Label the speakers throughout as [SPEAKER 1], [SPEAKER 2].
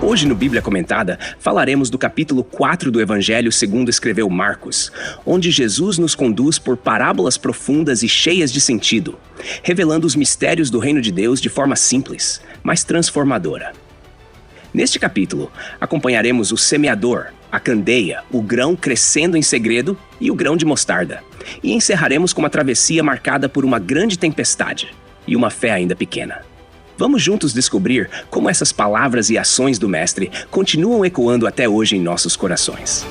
[SPEAKER 1] Hoje no Bíblia Comentada, falaremos do capítulo 4 do Evangelho segundo escreveu Marcos, onde Jesus nos conduz por parábolas profundas e cheias de sentido, revelando os mistérios do reino de Deus de forma simples, mas transformadora. Neste capítulo, acompanharemos o semeador, a candeia, o grão crescendo em segredo e o grão de mostarda. E encerraremos com uma travessia marcada por uma grande tempestade e uma fé ainda pequena. Vamos juntos descobrir como essas palavras e ações do Mestre continuam ecoando até hoje em nossos corações.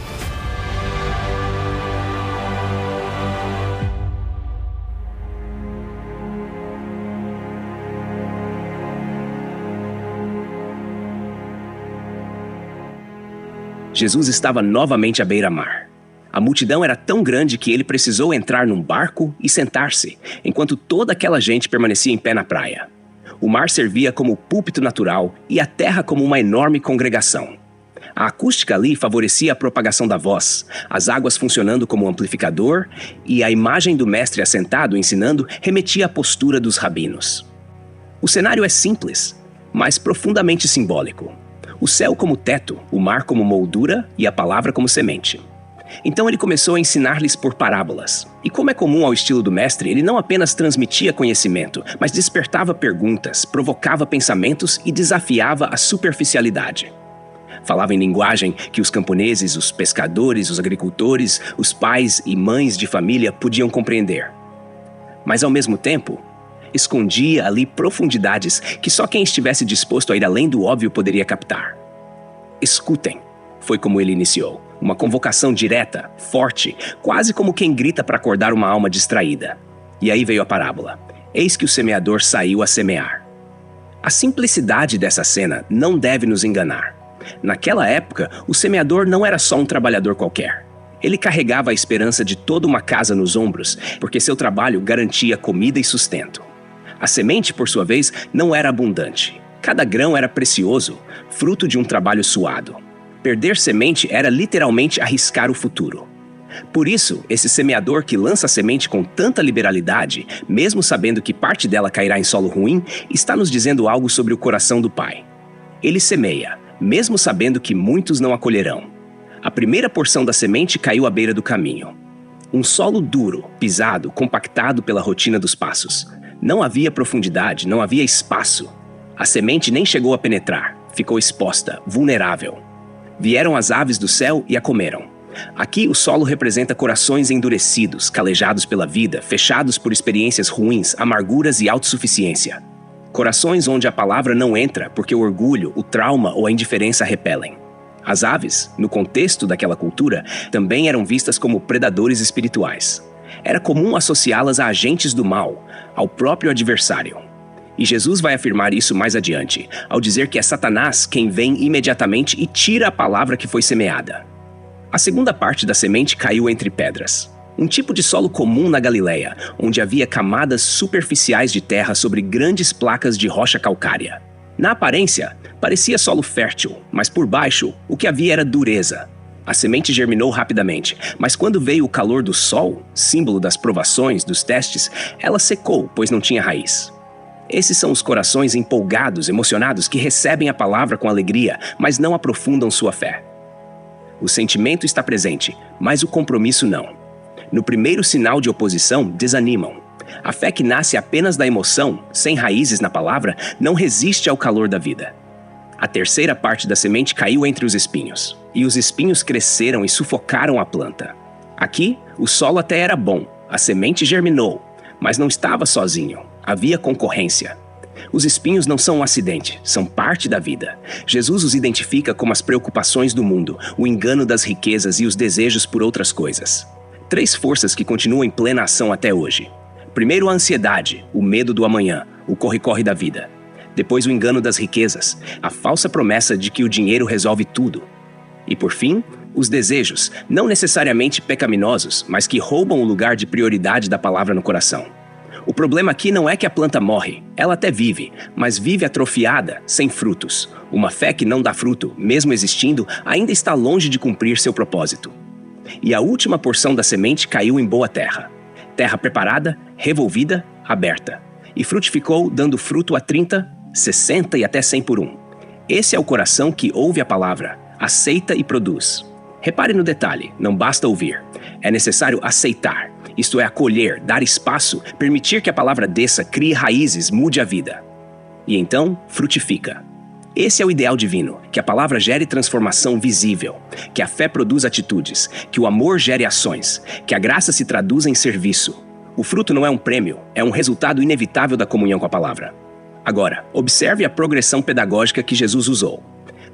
[SPEAKER 1] Jesus estava novamente à beira-mar. A multidão era tão grande que ele precisou entrar num barco e sentar-se, enquanto toda aquela gente permanecia em pé na praia. O mar servia como púlpito natural e a terra como uma enorme congregação. A acústica ali favorecia a propagação da voz, as águas funcionando como amplificador, e a imagem do mestre assentado ensinando remetia à postura dos rabinos. O cenário é simples, mas profundamente simbólico. O céu como teto, o mar como moldura e a palavra como semente. Então ele começou a ensinar-lhes por parábolas. E como é comum ao estilo do mestre, ele não apenas transmitia conhecimento, mas despertava perguntas, provocava pensamentos e desafiava a superficialidade. Falava em linguagem que os camponeses, os pescadores, os agricultores, os pais e mães de família podiam compreender. Mas ao mesmo tempo, escondia ali profundidades que só quem estivesse disposto a ir além do óbvio poderia captar. Escutem, foi como ele iniciou. Uma convocação direta, forte, quase como quem grita para acordar uma alma distraída. E aí veio a parábola. Eis que o semeador saiu a semear. A simplicidade dessa cena não deve nos enganar. Naquela época, o semeador não era só um trabalhador qualquer. Ele carregava a esperança de toda uma casa nos ombros, porque seu trabalho garantia comida e sustento. A semente, por sua vez, não era abundante. Cada grão era precioso, fruto de um trabalho suado. Perder semente era literalmente arriscar o futuro. Por isso, esse semeador que lança a semente com tanta liberalidade, mesmo sabendo que parte dela cairá em solo ruim, está nos dizendo algo sobre o coração do Pai. Ele semeia, mesmo sabendo que muitos não acolherão. A primeira porção da semente caiu à beira do caminho. Um solo duro, pisado, compactado pela rotina dos passos. Não havia profundidade, não havia espaço. A semente nem chegou a penetrar, ficou exposta, vulnerável. Vieram as aves do céu e a comeram. Aqui o solo representa corações endurecidos, calejados pela vida, fechados por experiências ruins, amarguras e autossuficiência. Corações onde a palavra não entra porque o orgulho, o trauma ou a indiferença repelem. As aves, no contexto daquela cultura, também eram vistas como predadores espirituais. Era comum associá-las a agentes do mal, ao próprio adversário. E Jesus vai afirmar isso mais adiante, ao dizer que é Satanás quem vem imediatamente e tira a palavra que foi semeada. A segunda parte da semente caiu entre pedras. Um tipo de solo comum na Galileia, onde havia camadas superficiais de terra sobre grandes placas de rocha calcária. Na aparência, parecia solo fértil, mas por baixo, o que havia era dureza. A semente germinou rapidamente, mas quando veio o calor do sol, símbolo das provações, dos testes, ela secou, pois não tinha raiz. Esses são os corações empolgados, emocionados, que recebem a palavra com alegria, mas não aprofundam sua fé. O sentimento está presente, mas o compromisso não. No primeiro sinal de oposição, desanimam. A fé que nasce apenas da emoção, sem raízes na palavra, não resiste ao calor da vida. A terceira parte da semente caiu entre os espinhos, e os espinhos cresceram e sufocaram a planta. Aqui, o solo até era bom, a semente germinou, mas não estava sozinho. Havia concorrência. Os espinhos não são um acidente, são parte da vida. Jesus os identifica como as preocupações do mundo, o engano das riquezas e os desejos por outras coisas. Três forças que continuam em plena ação até hoje. Primeiro a ansiedade, o medo do amanhã, o corre-corre da vida. Depois o engano das riquezas, a falsa promessa de que o dinheiro resolve tudo. E por fim, os desejos, não necessariamente pecaminosos, mas que roubam o lugar de prioridade da palavra no coração. O problema aqui não é que a planta morre, ela até vive, mas vive atrofiada, sem frutos. Uma fé que não dá fruto, mesmo existindo, ainda está longe de cumprir seu propósito. E a última porção da semente caiu em boa terra. Terra preparada, revolvida, aberta. E frutificou, dando fruto a 30, 60 e até 100 por um. Esse é o coração que ouve a palavra, aceita e produz. Repare no detalhe, não basta ouvir. É necessário aceitar, isto é, acolher, dar espaço, permitir que a palavra desça, crie raízes, mude a vida. E então, frutifica. Esse é o ideal divino, que a palavra gere transformação visível, que a fé produza atitudes, que o amor gere ações, que a graça se traduza em serviço. O fruto não é um prêmio, é um resultado inevitável da comunhão com a palavra. Agora, observe a progressão pedagógica que Jesus usou.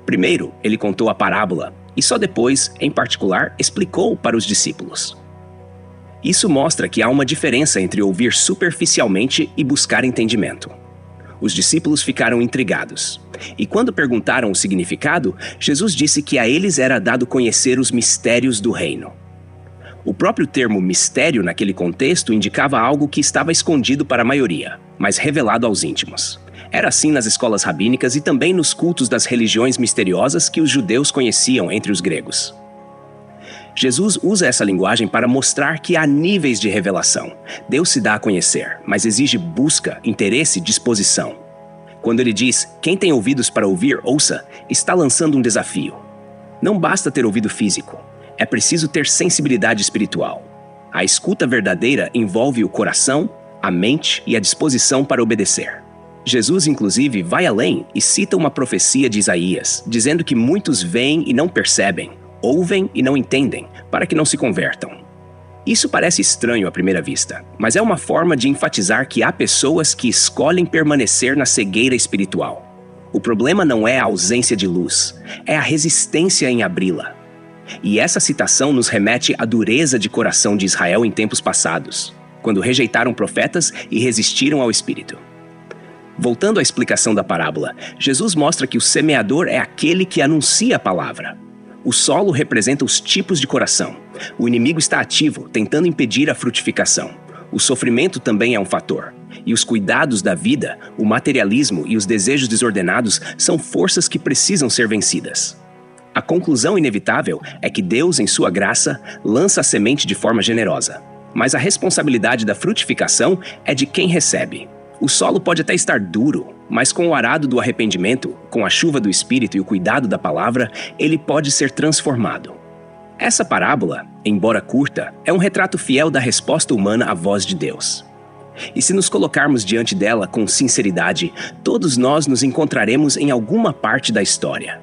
[SPEAKER 1] Primeiro, ele contou a parábola, e só depois, em particular, explicou para os discípulos. Isso mostra que há uma diferença entre ouvir superficialmente e buscar entendimento. Os discípulos ficaram intrigados. E quando perguntaram o significado, Jesus disse que a eles era dado conhecer os mistérios do reino. O próprio termo mistério naquele contexto indicava algo que estava escondido para a maioria, mas revelado aos íntimos. Era assim nas escolas rabínicas e também nos cultos das religiões misteriosas que os judeus conheciam entre os gregos. Jesus usa essa linguagem para mostrar que há níveis de revelação. Deus se dá a conhecer, mas exige busca, interesse e disposição. Quando ele diz, quem tem ouvidos para ouvir, ouça, está lançando um desafio. Não basta ter ouvido físico, é preciso ter sensibilidade espiritual. A escuta verdadeira envolve o coração, a mente e a disposição para obedecer. Jesus, inclusive, vai além e cita uma profecia de Isaías, dizendo que muitos veem e não percebem, ouvem e não entendem, para que não se convertam. Isso parece estranho à primeira vista, mas é uma forma de enfatizar que há pessoas que escolhem permanecer na cegueira espiritual. O problema não é a ausência de luz, é a resistência em abri-la. E essa citação nos remete à dureza de coração de Israel em tempos passados, quando rejeitaram profetas e resistiram ao Espírito. Voltando à explicação da parábola, Jesus mostra que o semeador é aquele que anuncia a palavra. O solo representa os tipos de coração. O inimigo está ativo, tentando impedir a frutificação. O sofrimento também é um fator. E os cuidados da vida, o materialismo e os desejos desordenados são forças que precisam ser vencidas. A conclusão inevitável é que Deus, em sua graça, lança a semente de forma generosa. Mas a responsabilidade da frutificação é de quem recebe. O solo pode até estar duro, mas com o arado do arrependimento, com a chuva do Espírito e o cuidado da palavra, ele pode ser transformado. Essa parábola, embora curta, é um retrato fiel da resposta humana à voz de Deus. E se nos colocarmos diante dela com sinceridade, todos nós nos encontraremos em alguma parte da história.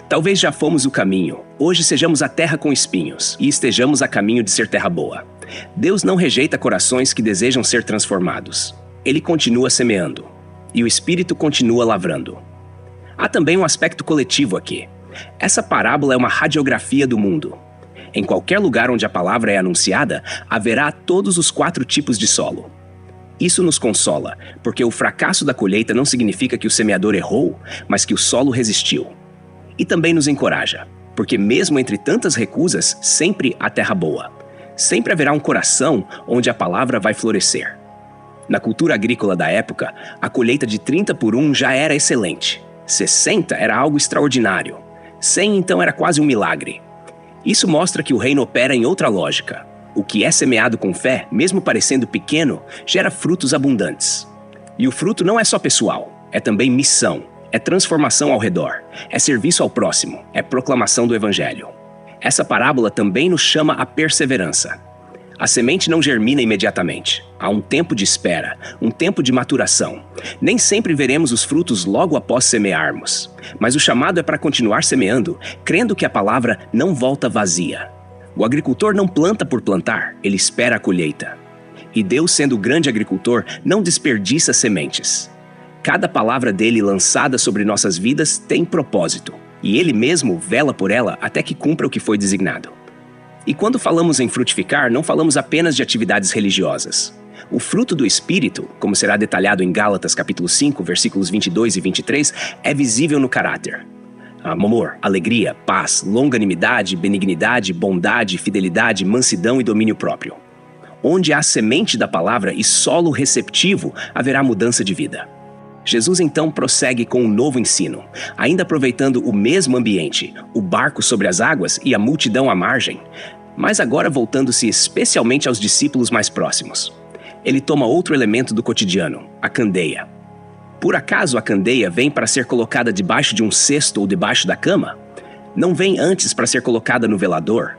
[SPEAKER 1] Talvez já fomos o caminho, hoje sejamos a terra com espinhos e estejamos a caminho de ser terra boa. Deus não rejeita corações que desejam ser transformados. Ele continua semeando, e o Espírito continua lavrando. Há também um aspecto coletivo aqui. Essa parábola é uma radiografia do mundo. Em qualquer lugar onde a palavra é anunciada, haverá todos os 4 tipos de solo. Isso nos consola, porque o fracasso da colheita não significa que o semeador errou, mas que o solo resistiu. E também nos encoraja, porque mesmo entre tantas recusas, sempre há terra boa. Sempre haverá um coração onde a palavra vai florescer. Na cultura agrícola da época, a colheita de 30 por 1 já era excelente. 60 era algo extraordinário. 100 então era quase um milagre. Isso mostra que o reino opera em outra lógica. O que é semeado com fé, mesmo parecendo pequeno, gera frutos abundantes. E o fruto não é só pessoal, é também missão, é transformação ao redor, é serviço ao próximo, é proclamação do Evangelho. Essa parábola também nos chama à perseverança. A semente não germina imediatamente. Há um tempo de espera, um tempo de maturação. Nem sempre veremos os frutos logo após semearmos. Mas o chamado é para continuar semeando, crendo que a palavra não volta vazia. O agricultor não planta por plantar, ele espera a colheita. E Deus, sendo o grande agricultor, não desperdiça sementes. Cada palavra dele lançada sobre nossas vidas tem propósito, e ele mesmo vela por ela até que cumpra o que foi designado. E quando falamos em frutificar, não falamos apenas de atividades religiosas. O fruto do Espírito, como será detalhado em Gálatas capítulo 5, versículos 22 e 23, é visível no caráter. Amor, alegria, paz, longanimidade, benignidade, bondade, fidelidade, mansidão e domínio próprio. Onde há semente da palavra e solo receptivo, haverá mudança de vida. Jesus então prossegue com um novo ensino, ainda aproveitando o mesmo ambiente, o barco sobre as águas e a multidão à margem, mas agora voltando-se especialmente aos discípulos mais próximos. Ele toma outro elemento do cotidiano, a candeia. Por acaso a candeia vem para ser colocada debaixo de um cesto ou debaixo da cama? Não vem antes para ser colocada no velador?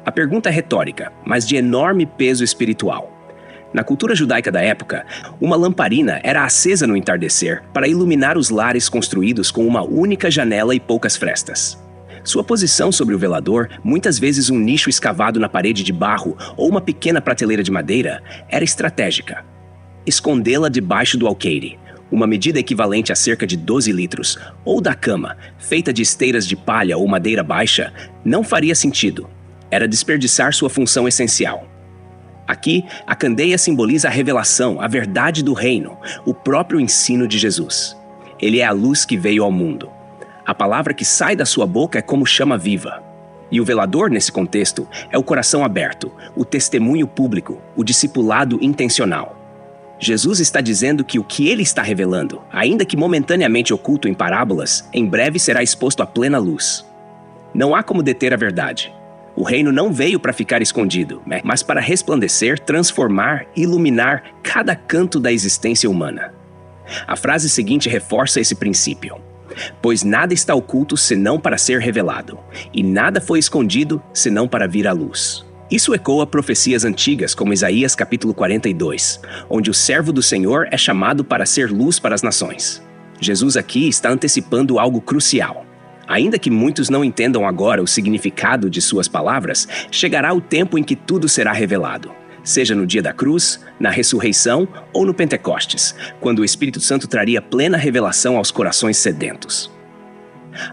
[SPEAKER 1] A pergunta é retórica, mas de enorme peso espiritual. Na cultura judaica da época, uma lamparina era acesa no entardecer para iluminar os lares construídos com uma única janela e poucas frestas. Sua posição sobre o velador, muitas vezes um nicho escavado na parede de barro ou uma pequena prateleira de madeira, era estratégica. Escondê-la debaixo do alqueire, uma medida equivalente a cerca de 12 litros, ou da cama, feita de esteiras de palha ou madeira baixa, não faria sentido. Era desperdiçar sua função essencial. Aqui, a candeia simboliza a revelação, a verdade do reino, o próprio ensino de Jesus. Ele é a luz que veio ao mundo. A palavra que sai da sua boca é como chama viva. E o velador, nesse contexto, é o coração aberto, o testemunho público, o discipulado intencional. Jesus está dizendo que o que ele está revelando, ainda que momentaneamente oculto em parábolas, em breve será exposto à plena luz. Não há como deter a verdade. O reino não veio para ficar escondido, mas para resplandecer, transformar e iluminar cada canto da existência humana. A frase seguinte reforça esse princípio. Pois nada está oculto senão para ser revelado, e nada foi escondido senão para vir à luz. Isso ecoa profecias antigas como Isaías capítulo 42, onde o servo do Senhor é chamado para ser luz para as nações. Jesus aqui está antecipando algo crucial. Ainda que muitos não entendam agora o significado de suas palavras, chegará o tempo em que tudo será revelado. Seja no dia da cruz, na ressurreição ou no Pentecostes, quando o Espírito Santo traria plena revelação aos corações sedentos.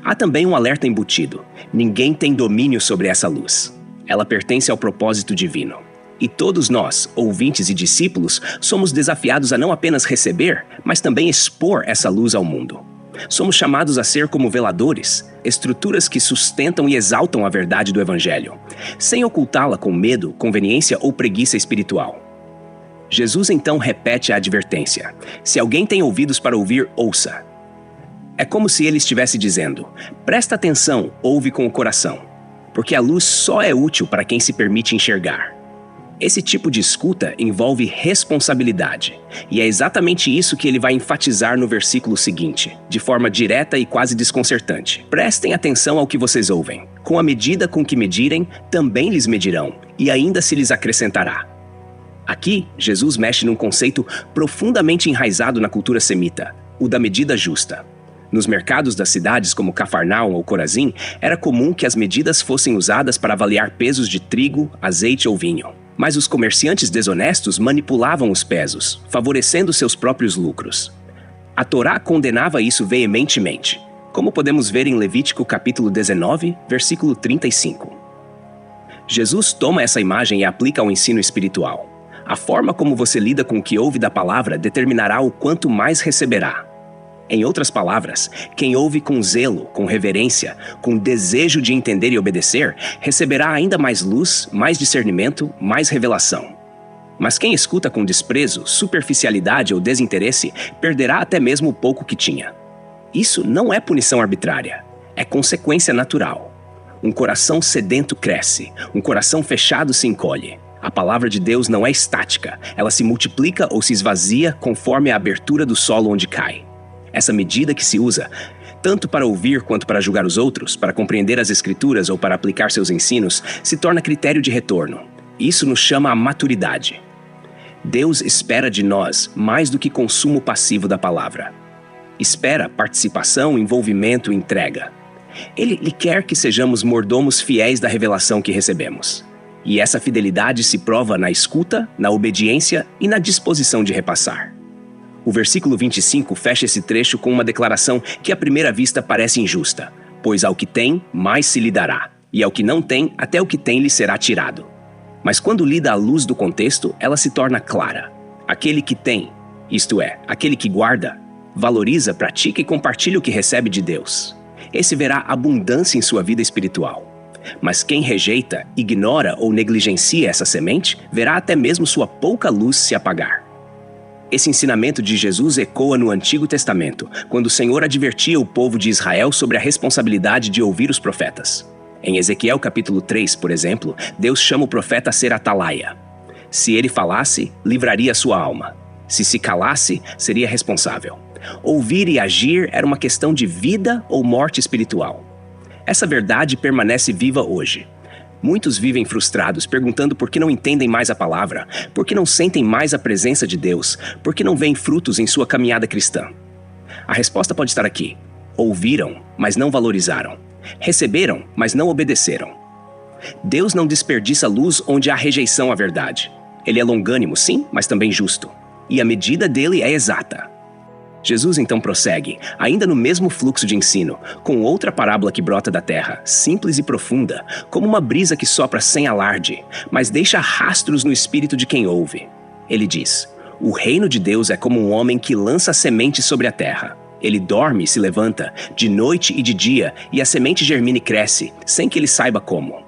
[SPEAKER 1] Há também um alerta embutido: ninguém tem domínio sobre essa luz. Ela pertence ao propósito divino. E todos nós, ouvintes e discípulos, somos desafiados a não apenas receber, mas também expor essa luz ao mundo. Somos chamados a ser como veladores, estruturas que sustentam e exaltam a verdade do Evangelho, sem ocultá-la com medo, conveniência ou preguiça espiritual. Jesus então repete a advertência: se alguém tem ouvidos para ouvir, ouça. É como se ele estivesse dizendo: presta atenção, ouve com o coração, porque a luz só é útil para quem se permite enxergar. Esse tipo de escuta envolve responsabilidade, e é exatamente isso que ele vai enfatizar no versículo seguinte, de forma direta e quase desconcertante. Prestem atenção ao que vocês ouvem. Com a medida com que medirem, também lhes medirão, e ainda se lhes acrescentará. Aqui, Jesus mexe num conceito profundamente enraizado na cultura semita, o da medida justa. Nos mercados das cidades como Cafarnaum ou Corazim, era comum que as medidas fossem usadas para avaliar pesos de trigo, azeite ou vinho. Mas os comerciantes desonestos manipulavam os pesos, favorecendo seus próprios lucros. A Torá condenava isso veementemente, como podemos ver em Levítico capítulo 19, versículo 35. Jesus toma essa imagem e a aplica ao ensino espiritual. A forma como você lida com o que ouve da palavra determinará o quanto mais receberá. Em outras palavras, quem ouve com zelo, com reverência, com desejo de entender e obedecer, receberá ainda mais luz, mais discernimento, mais revelação. Mas quem escuta com desprezo, superficialidade ou desinteresse, perderá até mesmo o pouco que tinha. Isso não é punição arbitrária, é consequência natural. Um coração sedento cresce, um coração fechado se encolhe. A palavra de Deus não é estática, ela se multiplica ou se esvazia conforme a abertura do solo onde cai. Essa medida que se usa, tanto para ouvir quanto para julgar os outros, para compreender as Escrituras ou para aplicar seus ensinos, se torna critério de retorno. Isso nos chama a maturidade. Deus espera de nós mais do que consumo passivo da palavra. Espera participação, envolvimento e entrega. Ele quer que sejamos mordomos fiéis da revelação que recebemos. E essa fidelidade se prova na escuta, na obediência e na disposição de repassar. O versículo 25 fecha esse trecho com uma declaração que à primeira vista parece injusta, pois ao que tem, mais se lhe dará, e ao que não tem, até o que tem lhe será tirado. Mas quando lida à luz do contexto, ela se torna clara. Aquele que tem, isto é, aquele que guarda, valoriza, pratica e compartilha o que recebe de Deus. Esse verá abundância em sua vida espiritual. Mas quem rejeita, ignora ou negligencia essa semente, verá até mesmo sua pouca luz se apagar. Esse ensinamento de Jesus ecoa no Antigo Testamento, quando o Senhor advertia o povo de Israel sobre a responsabilidade de ouvir os profetas. Em Ezequiel capítulo 3, por exemplo, Deus chama o profeta a ser atalaia. Se ele falasse, livraria sua alma. Se calasse, seria responsável. Ouvir e agir era uma questão de vida ou morte espiritual. Essa verdade permanece viva hoje. Muitos vivem frustrados, perguntando por que não entendem mais a palavra, por que não sentem mais a presença de Deus, por que não veem frutos em sua caminhada cristã. A resposta pode estar aqui. Ouviram, mas não valorizaram. Receberam, mas não obedeceram. Deus não desperdiça luz onde há rejeição à verdade. Ele é longânimo, sim, mas também justo. E a medida dele é exata. Jesus então prossegue, ainda no mesmo fluxo de ensino, com outra parábola que brota da terra, simples e profunda, como uma brisa que sopra sem alarde, mas deixa rastros no espírito de quem ouve. Ele diz: o reino de Deus é como um homem que lança a semente sobre a terra. Ele dorme e se levanta, de noite e de dia, e a semente germina e cresce, sem que ele saiba como.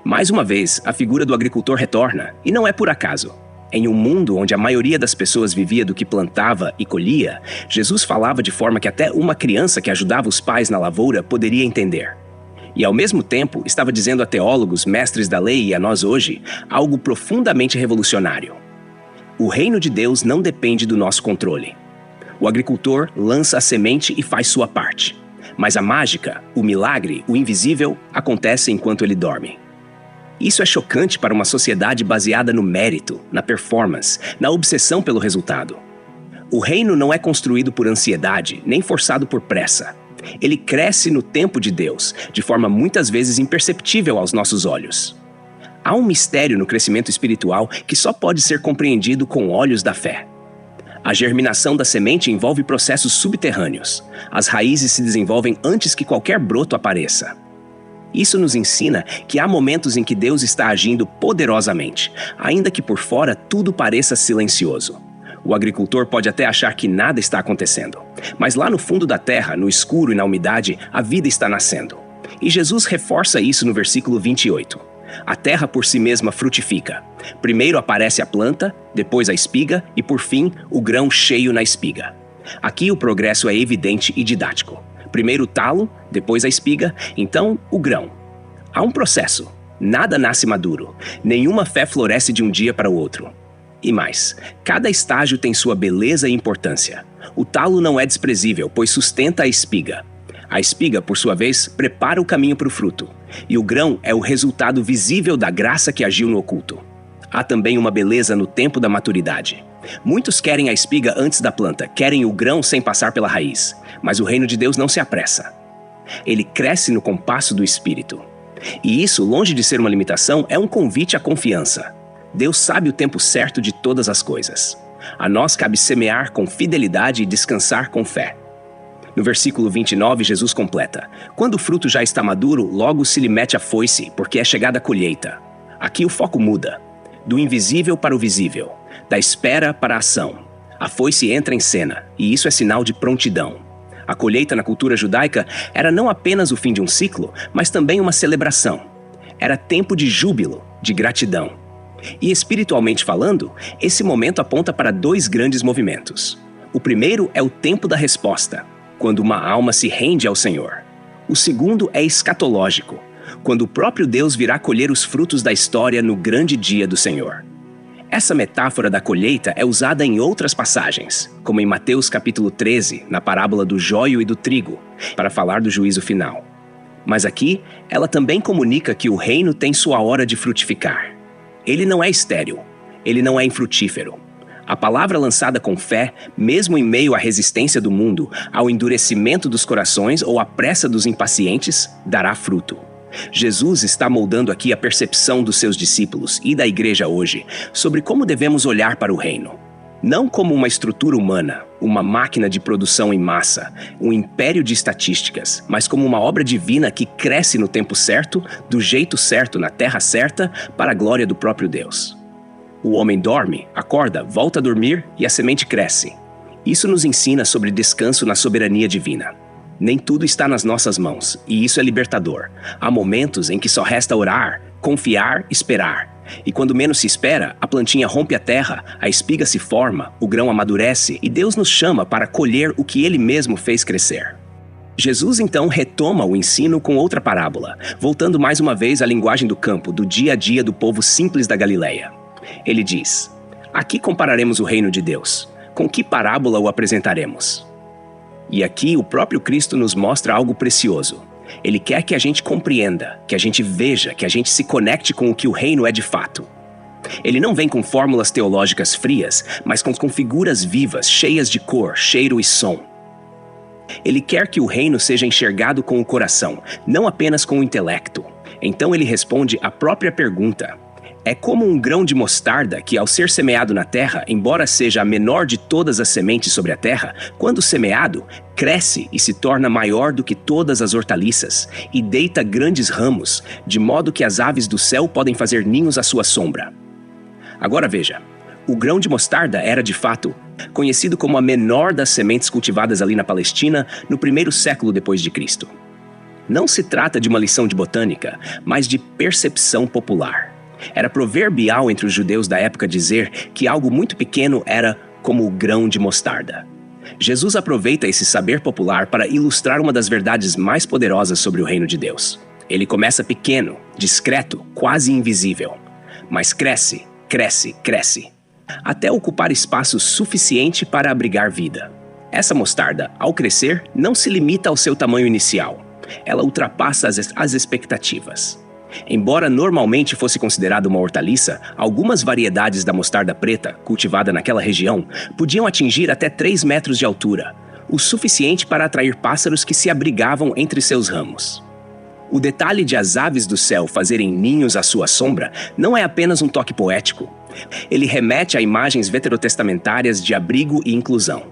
[SPEAKER 1] Mais uma vez, a figura do agricultor retorna, e não é por acaso. Em um mundo onde a maioria das pessoas vivia do que plantava e colhia, Jesus falava de forma que até uma criança que ajudava os pais na lavoura poderia entender. E ao mesmo tempo, estava dizendo a teólogos, mestres da lei e a nós hoje, algo profundamente revolucionário. O reino de Deus não depende do nosso controle. O agricultor lança a semente e faz sua parte. Mas a mágica, o milagre, o invisível, acontece enquanto ele dorme. Isso é chocante para uma sociedade baseada no mérito, na performance, na obsessão pelo resultado. O reino não é construído por ansiedade, nem forçado por pressa. Ele cresce no tempo de Deus, de forma muitas vezes imperceptível aos nossos olhos. Há um mistério no crescimento espiritual que só pode ser compreendido com olhos da fé. A germinação da semente envolve processos subterrâneos. As raízes se desenvolvem antes que qualquer broto apareça. Isso nos ensina que há momentos em que Deus está agindo poderosamente, ainda que por fora tudo pareça silencioso. O agricultor pode até achar que nada está acontecendo, mas lá no fundo da terra, no escuro e na umidade, a vida está nascendo. E Jesus reforça isso no versículo 28. A terra por si mesma frutifica. Primeiro aparece a planta, depois a espiga e, por fim, o grão cheio na espiga. Aqui o progresso é evidente e didático. Primeiro o talo, depois a espiga, então o grão. Há um processo. Nada nasce maduro. Nenhuma fé floresce de um dia para o outro. E mais, cada estágio tem sua beleza e importância. O talo não é desprezível, pois sustenta a espiga. A espiga, por sua vez, prepara o caminho para o fruto. E o grão é o resultado visível da graça que agiu no oculto. Há também uma beleza no tempo da maturidade. Muitos querem a espiga antes da planta, querem o grão sem passar pela raiz. Mas o reino de Deus não se apressa. Ele cresce no compasso do Espírito. E isso, longe de ser uma limitação, é um convite à confiança. Deus sabe o tempo certo de todas as coisas. A nós cabe semear com fidelidade e descansar com fé. No versículo 29, Jesus completa: quando o fruto já está maduro, logo se lhe mete a foice, porque é chegada a colheita. Aqui o foco muda. Do invisível para o visível. Da espera para a ação. A foice entra em cena, e isso é sinal de prontidão. A colheita na cultura judaica era não apenas o fim de um ciclo, mas também uma celebração. Era tempo de júbilo, de gratidão. E espiritualmente falando, esse momento aponta para dois grandes movimentos. O primeiro é o tempo da resposta, quando uma alma se rende ao Senhor. O segundo é escatológico, quando o próprio Deus virá colher os frutos da história no grande dia do Senhor. Essa metáfora da colheita é usada em outras passagens, como em Mateus capítulo 13, na parábola do joio e do trigo, para falar do juízo final. Mas aqui, ela também comunica que o reino tem sua hora de frutificar. Ele não é estéril, ele não é infrutífero. A palavra lançada com fé, mesmo em meio à resistência do mundo, ao endurecimento dos corações ou à pressa dos impacientes, dará fruto. Jesus está moldando aqui a percepção dos seus discípulos e da igreja hoje sobre como devemos olhar para o reino. Não como uma estrutura humana, uma máquina de produção em massa, um império de estatísticas, mas como uma obra divina que cresce no tempo certo, do jeito certo, na terra certa, para a glória do próprio Deus. O homem dorme, acorda, volta a dormir e a semente cresce. Isso nos ensina sobre descanso na soberania divina. Nem tudo está nas nossas mãos, e isso é libertador. Há momentos em que só resta orar, confiar, esperar. E quando menos se espera, a plantinha rompe a terra, a espiga se forma, o grão amadurece e Deus nos chama para colher o que Ele mesmo fez crescer. Jesus então retoma o ensino com outra parábola, voltando mais uma vez à linguagem do campo, do dia a dia do povo simples da Galileia. Ele diz: aqui compararemos o reino de Deus. Com que parábola o apresentaremos? E aqui o próprio Cristo nos mostra algo precioso. Ele quer que a gente compreenda, que a gente veja, que a gente se conecte com o que o reino é de fato. Ele não vem com fórmulas teológicas frias, mas com figuras vivas, cheias de cor, cheiro e som. Ele quer que o reino seja enxergado com o coração, não apenas com o intelecto. Então ele responde à própria pergunta. É como um grão de mostarda que, ao ser semeado na terra, embora seja a menor de todas as sementes sobre a terra, quando semeado, cresce e se torna maior do que todas as hortaliças, e deita grandes ramos, de modo que as aves do céu podem fazer ninhos à sua sombra. Agora veja, o grão de mostarda era, de fato, conhecido como a menor das sementes cultivadas ali na Palestina no primeiro século depois de Cristo. Não se trata de uma lição de botânica, mas de percepção popular. Era proverbial entre os judeus da época dizer que algo muito pequeno era como o grão de mostarda. Jesus aproveita esse saber popular para ilustrar uma das verdades mais poderosas sobre o reino de Deus. Ele começa pequeno, discreto, quase invisível, mas cresce, cresce, cresce, até ocupar espaço suficiente para abrigar vida. Essa mostarda, ao crescer, não se limita ao seu tamanho inicial. Ela ultrapassa as expectativas. Embora normalmente fosse considerada uma hortaliça, algumas variedades da mostarda preta, cultivada naquela região, podiam atingir até 3 metros de altura, o suficiente para atrair pássaros que se abrigavam entre seus ramos. O detalhe de as aves do céu fazerem ninhos à sua sombra não é apenas um toque poético. Ele remete a imagens veterotestamentárias de abrigo e inclusão.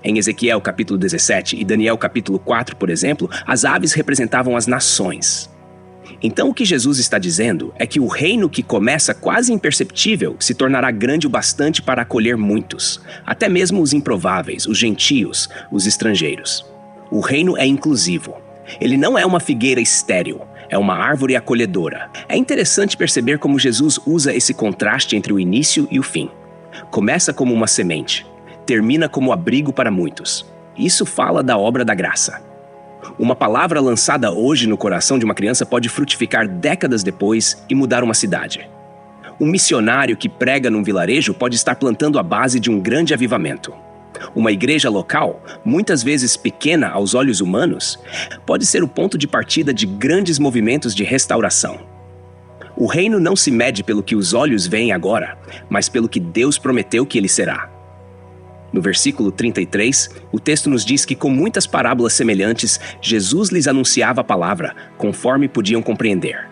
[SPEAKER 1] Em Ezequiel capítulo 17 e Daniel capítulo 4, por exemplo, as aves representavam as nações. Então o que Jesus está dizendo é que o reino que começa quase imperceptível se tornará grande o bastante para acolher muitos, até mesmo os improváveis, os gentios, os estrangeiros. O reino é inclusivo. Ele não é uma figueira estéril, é uma árvore acolhedora. É interessante perceber como Jesus usa esse contraste entre o início e o fim. Começa como uma semente, termina como abrigo para muitos. Isso fala da obra da graça. Uma palavra lançada hoje no coração de uma criança pode frutificar décadas depois e mudar uma cidade. Um missionário que prega num vilarejo pode estar plantando a base de um grande avivamento. Uma igreja local, muitas vezes pequena aos olhos humanos, pode ser o ponto de partida de grandes movimentos de restauração. O reino não se mede pelo que os olhos veem agora, mas pelo que Deus prometeu que ele será. No versículo 33, o texto nos diz que com muitas parábolas semelhantes, Jesus lhes anunciava a palavra, conforme podiam compreender.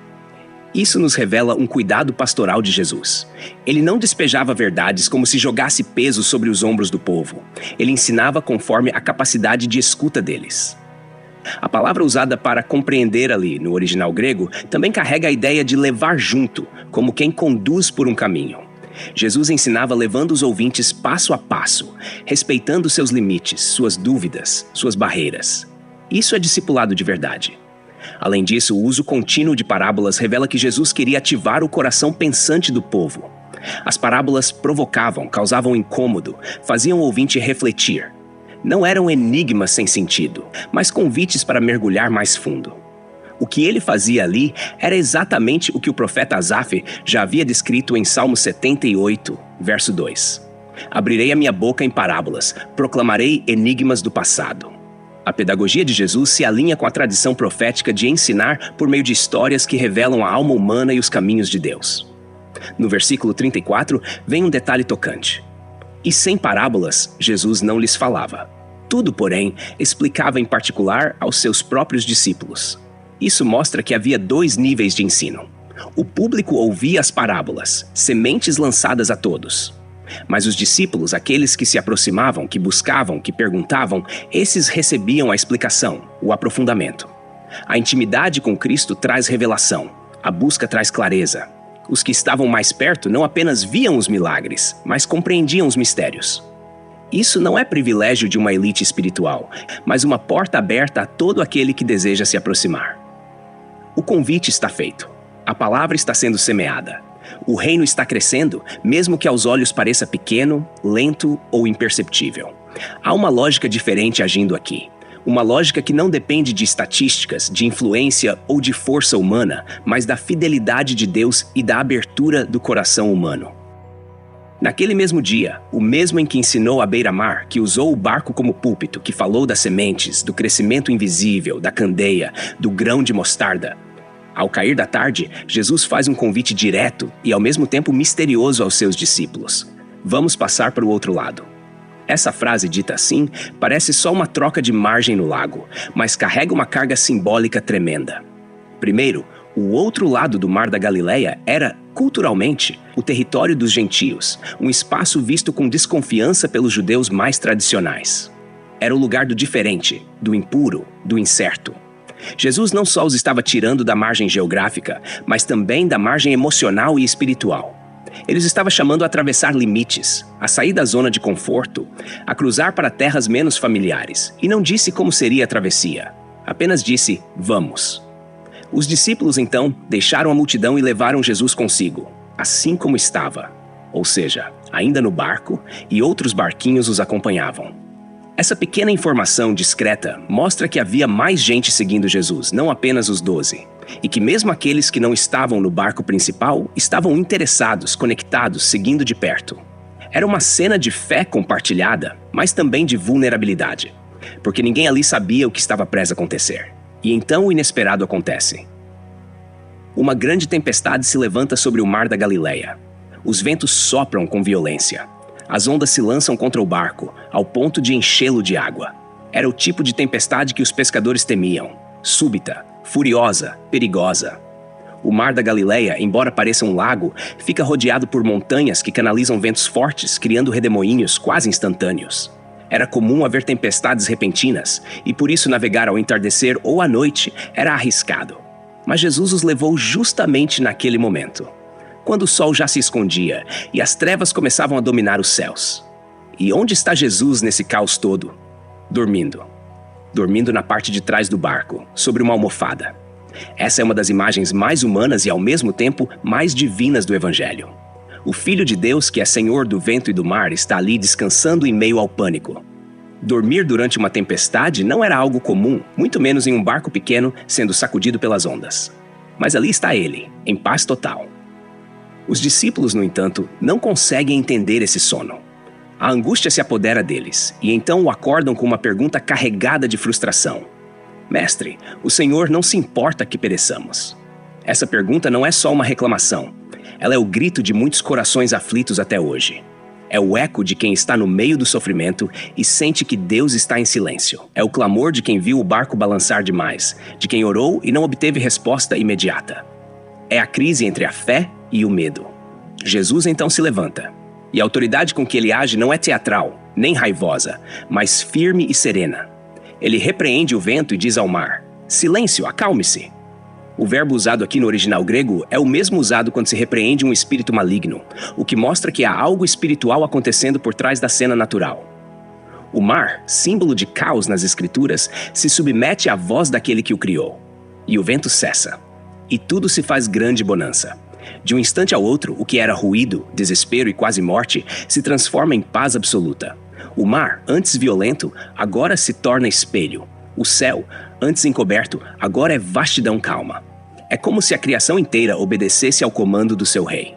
[SPEAKER 1] Isso nos revela um cuidado pastoral de Jesus. Ele não despejava verdades como se jogasse peso sobre os ombros do povo. Ele ensinava conforme a capacidade de escuta deles. A palavra usada para compreender ali, no original grego, também carrega a ideia de levar junto, como quem conduz por um caminho. Jesus ensinava levando os ouvintes passo a passo, respeitando seus limites, suas dúvidas, suas barreiras. Isso é discipulado de verdade. Além disso, o uso contínuo de parábolas revela que Jesus queria ativar o coração pensante do povo. As parábolas provocavam, causavam incômodo, faziam o ouvinte refletir. Não eram enigmas sem sentido, mas convites para mergulhar mais fundo. O que ele fazia ali era exatamente o que o profeta Asaf já havia descrito em Salmo 78, verso 2. Abrirei a minha boca em parábolas, proclamarei enigmas do passado. A pedagogia de Jesus se alinha com a tradição profética de ensinar por meio de histórias que revelam a alma humana e os caminhos de Deus. No versículo 34, vem um detalhe tocante. E sem parábolas, Jesus não lhes falava. Tudo, porém, explicava em particular aos seus próprios discípulos. Isso mostra que havia 2 níveis de ensino. O público ouvia as parábolas, sementes lançadas a todos. Mas os discípulos, aqueles que se aproximavam, que buscavam, que perguntavam, esses recebiam a explicação, o aprofundamento. A intimidade com Cristo traz revelação, a busca traz clareza. Os que estavam mais perto não apenas viam os milagres, mas compreendiam os mistérios. Isso não é privilégio de uma elite espiritual, mas uma porta aberta a todo aquele que deseja se aproximar. O convite está feito. A palavra está sendo semeada. O reino está crescendo, mesmo que aos olhos pareça pequeno, lento ou imperceptível. Há uma lógica diferente agindo aqui. Uma lógica que não depende de estatísticas, de influência ou de força humana, mas da fidelidade de Deus e da abertura do coração humano. Naquele mesmo dia, o mesmo em que ensinou à beira-mar, que usou o barco como púlpito, que falou das sementes, do crescimento invisível, da candeia, do grão de mostarda. Ao cair da tarde, Jesus faz um convite direto e ao mesmo tempo misterioso aos seus discípulos. Vamos passar para o outro lado. Essa frase dita assim parece só uma troca de margem no lago, mas carrega uma carga simbólica tremenda. Primeiro, o outro lado do Mar da Galileia era, culturalmente, o território dos gentios, um espaço visto com desconfiança pelos judeus mais tradicionais. Era o lugar do diferente, do impuro, do incerto. Jesus não só os estava tirando da margem geográfica, mas também da margem emocional e espiritual. Ele os estava chamando a atravessar limites, a sair da zona de conforto, a cruzar para terras menos familiares, e não disse como seria a travessia. Apenas disse, vamos. Os discípulos, então, deixaram a multidão e levaram Jesus consigo, assim como estava, ou seja, ainda no barco, e outros barquinhos os acompanhavam. Essa pequena informação discreta mostra que havia mais gente seguindo Jesus, não apenas os 12, e que mesmo aqueles que não estavam no barco principal estavam interessados, conectados, seguindo de perto. Era uma cena de fé compartilhada, mas também de vulnerabilidade, porque ninguém ali sabia o que estava prestes a acontecer. E então o inesperado acontece. Uma grande tempestade se levanta sobre o Mar da Galileia. Os ventos sopram com violência. As ondas se lançam contra o barco, ao ponto de enchê-lo de água. Era o tipo de tempestade que os pescadores temiam. Súbita, furiosa, perigosa. O Mar da Galileia, embora pareça um lago, fica rodeado por montanhas que canalizam ventos fortes, criando redemoinhos quase instantâneos. Era comum haver tempestades repentinas, e por isso navegar ao entardecer ou à noite era arriscado. Mas Jesus os levou justamente naquele momento, quando o sol já se escondia e as trevas começavam a dominar os céus. E onde está Jesus nesse caos todo? Dormindo. Dormindo na parte de trás do barco, sobre uma almofada. Essa é uma das imagens mais humanas e ao mesmo tempo mais divinas do Evangelho. O Filho de Deus, que é Senhor do vento e do mar, está ali descansando em meio ao pânico. Dormir durante uma tempestade não era algo comum, muito menos em um barco pequeno sendo sacudido pelas ondas. Mas ali está ele, em paz total. Os discípulos, no entanto, não conseguem entender esse sono. A angústia se apodera deles, e então o acordam com uma pergunta carregada de frustração. Mestre, o Senhor não se importa que pereçamos. Essa pergunta não é só uma reclamação. Ela é o grito de muitos corações aflitos até hoje. É o eco de quem está no meio do sofrimento e sente que Deus está em silêncio. É o clamor de quem viu o barco balançar demais, de quem orou e não obteve resposta imediata. É a crise entre a fé e o medo. Jesus então se levanta. E a autoridade com que ele age não é teatral, nem raivosa, mas firme e serena. Ele repreende o vento e diz ao mar: silêncio, acalme-se. O verbo usado aqui no original grego é o mesmo usado quando se repreende um espírito maligno, o que mostra que há algo espiritual acontecendo por trás da cena natural. O mar, símbolo de caos nas escrituras, se submete à voz daquele que o criou. E o vento cessa. E tudo se faz grande bonança. De um instante ao outro, o que era ruído, desespero e quase morte, se transforma em paz absoluta. O mar, antes violento, agora se torna espelho. O céu, antes encoberto, agora é vastidão calma. É como se a criação inteira obedecesse ao comando do seu rei.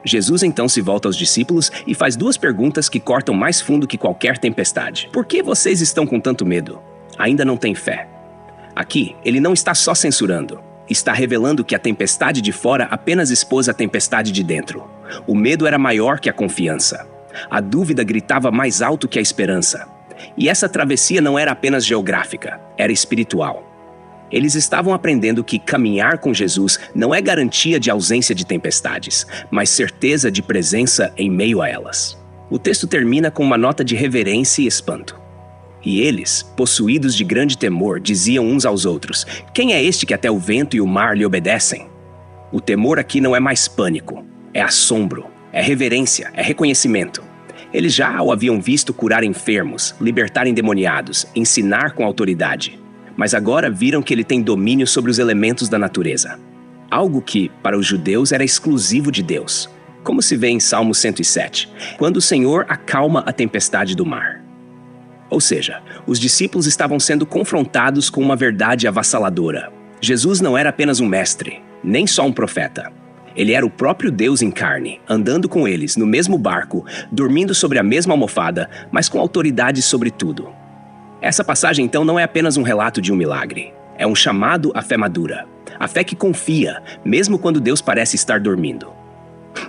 [SPEAKER 1] Jesus então se volta aos discípulos e faz duas perguntas que cortam mais fundo que qualquer tempestade. Por que vocês estão com tanto medo? Ainda não têm fé. Aqui, ele não está só censurando. Está revelando que a tempestade de fora apenas expôs a tempestade de dentro. O medo era maior que a confiança. A dúvida gritava mais alto que a esperança. E essa travessia não era apenas geográfica, era espiritual. Eles estavam aprendendo que caminhar com Jesus não é garantia de ausência de tempestades, mas certeza de presença em meio a elas. O texto termina com uma nota de reverência e espanto. E eles, possuídos de grande temor, diziam uns aos outros: quem é este que até o vento e o mar lhe obedecem? O temor aqui não é mais pânico, é assombro, é reverência, é reconhecimento. Eles já o haviam visto curar enfermos, libertar endemoniados, ensinar com autoridade. Mas agora viram que ele tem domínio sobre os elementos da natureza. Algo que, para os judeus, era exclusivo de Deus. Como se vê em Salmo 107, quando o Senhor acalma a tempestade do mar. Ou seja, os discípulos estavam sendo confrontados com uma verdade avassaladora. Jesus não era apenas um mestre, nem só um profeta. Ele era o próprio Deus em carne, andando com eles no mesmo barco, dormindo sobre a mesma almofada, mas com autoridade sobre tudo. Essa passagem, então, não é apenas um relato de um milagre. É um chamado à fé madura. A fé que confia, mesmo quando Deus parece estar dormindo.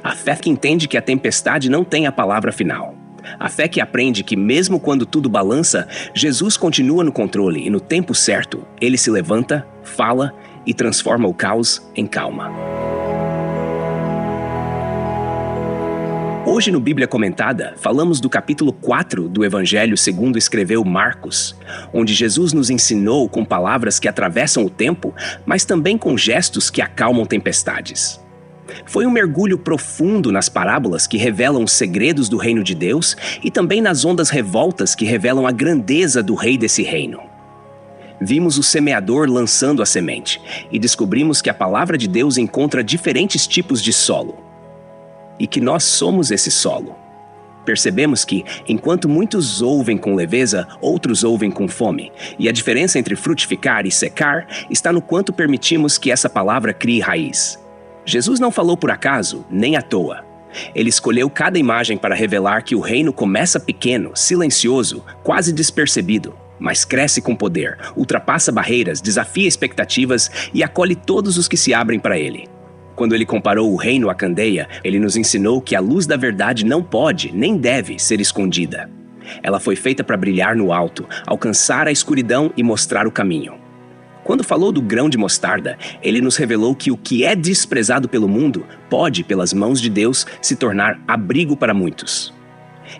[SPEAKER 1] A fé que entende que a tempestade não tem a palavra final. A fé que aprende que, mesmo quando tudo balança, Jesus continua no controle e, no tempo certo, ele se levanta, fala e transforma o caos em calma. Hoje no Bíblia Comentada, falamos do capítulo 4 do Evangelho segundo escreveu Marcos, onde Jesus nos ensinou com palavras que atravessam o tempo, mas também com gestos que acalmam tempestades. Foi um mergulho profundo nas parábolas que revelam os segredos do reino de Deus e também nas ondas revoltas que revelam a grandeza do rei desse reino. Vimos o semeador lançando a semente e descobrimos que a palavra de Deus encontra diferentes tipos de solo. E que nós somos esse solo. Percebemos que, enquanto muitos ouvem com leveza, outros ouvem com fome. E a diferença entre frutificar e secar está no quanto permitimos que essa palavra crie raiz. Jesus não falou por acaso, nem à toa. Ele escolheu cada imagem para revelar que o reino começa pequeno, silencioso, quase despercebido, mas cresce com poder, ultrapassa barreiras, desafia expectativas e acolhe todos os que se abrem para ele. Quando ele comparou o reino à candeia, ele nos ensinou que a luz da verdade não pode, nem deve, ser escondida. Ela foi feita para brilhar no alto, alcançar a escuridão e mostrar o caminho. Quando falou do grão de mostarda, ele nos revelou que o que é desprezado pelo mundo pode, pelas mãos de Deus, se tornar abrigo para muitos.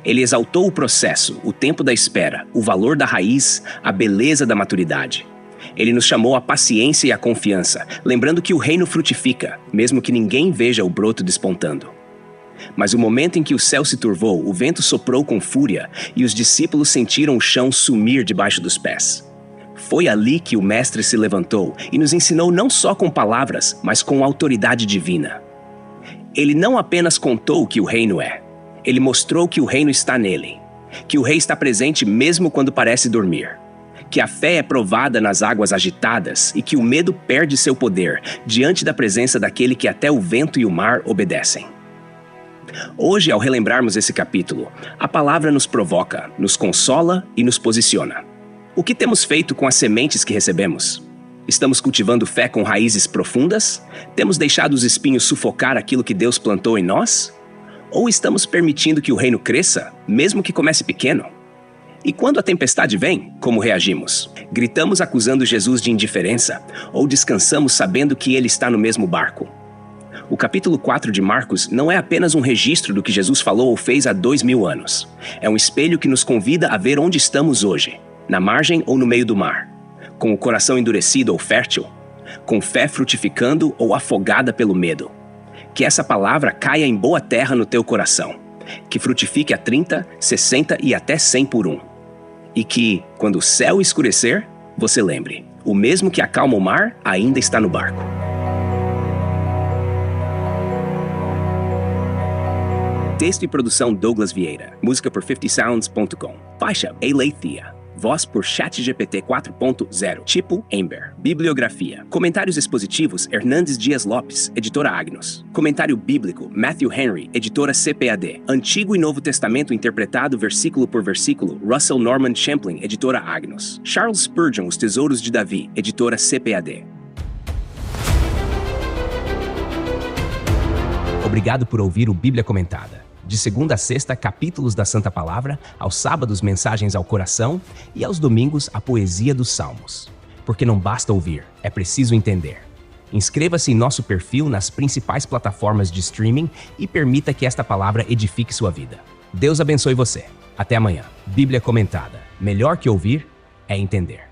[SPEAKER 1] Ele exaltou o processo, o tempo da espera, o valor da raiz, a beleza da maturidade. Ele nos chamou à paciência e à confiança, lembrando que o reino frutifica, mesmo que ninguém veja o broto despontando. Mas o momento em que o céu se turvou, o vento soprou com fúria e os discípulos sentiram o chão sumir debaixo dos pés. Foi ali que o Mestre se levantou e nos ensinou não só com palavras, mas com autoridade divina. Ele não apenas contou o que o reino é, ele mostrou que o reino está nele, que o rei está presente mesmo quando parece dormir. Que a fé é provada nas águas agitadas e que o medo perde seu poder diante da presença daquele que até o vento e o mar obedecem. Hoje, ao relembrarmos esse capítulo, a palavra nos provoca, nos consola e nos posiciona. O que temos feito com as sementes que recebemos? Estamos cultivando fé com raízes profundas? Temos deixado os espinhos sufocar aquilo que Deus plantou em nós? Ou estamos permitindo que o reino cresça, mesmo que comece pequeno? E quando a tempestade vem, como reagimos? Gritamos acusando Jesus de indiferença ou descansamos sabendo que ele está no mesmo barco? O capítulo 4 de Marcos não é apenas um registro do que Jesus falou ou fez há 2000 anos. É um espelho que nos convida a ver onde estamos hoje, na margem ou no meio do mar, com o coração endurecido ou fértil, com fé frutificando ou afogada pelo medo. Que essa palavra caia em boa terra no teu coração, que frutifique a 30, 60 e até 100 por um. E que, quando o céu escurecer, você lembre, o mesmo que acalma o mar ainda está no barco. Texto e produção Douglas Vieira. Música por 50sounds.com. Faixa Aletheia. Voz por ChatGPT 4.0. Tipo Ember. Bibliografia. Comentários expositivos Hernandes Dias Lopes, editora Agnos. Comentário bíblico Matthew Henry, editora CPAD. Antigo e Novo Testamento interpretado versículo por versículo Russell Norman Champlin, editora Agnos. Charles Spurgeon, Os Tesouros de Davi, editora CPAD. Obrigado por ouvir o Bíblia Comentada. De segunda a sexta, capítulos da Santa Palavra, aos sábados, mensagens ao coração e aos domingos, a poesia dos Salmos. Porque não basta ouvir, é preciso entender. Inscreva-se em nosso perfil nas principais plataformas de streaming e permita que esta palavra edifique sua vida. Deus abençoe você. Até amanhã. Bíblia Comentada. Melhor que ouvir é entender.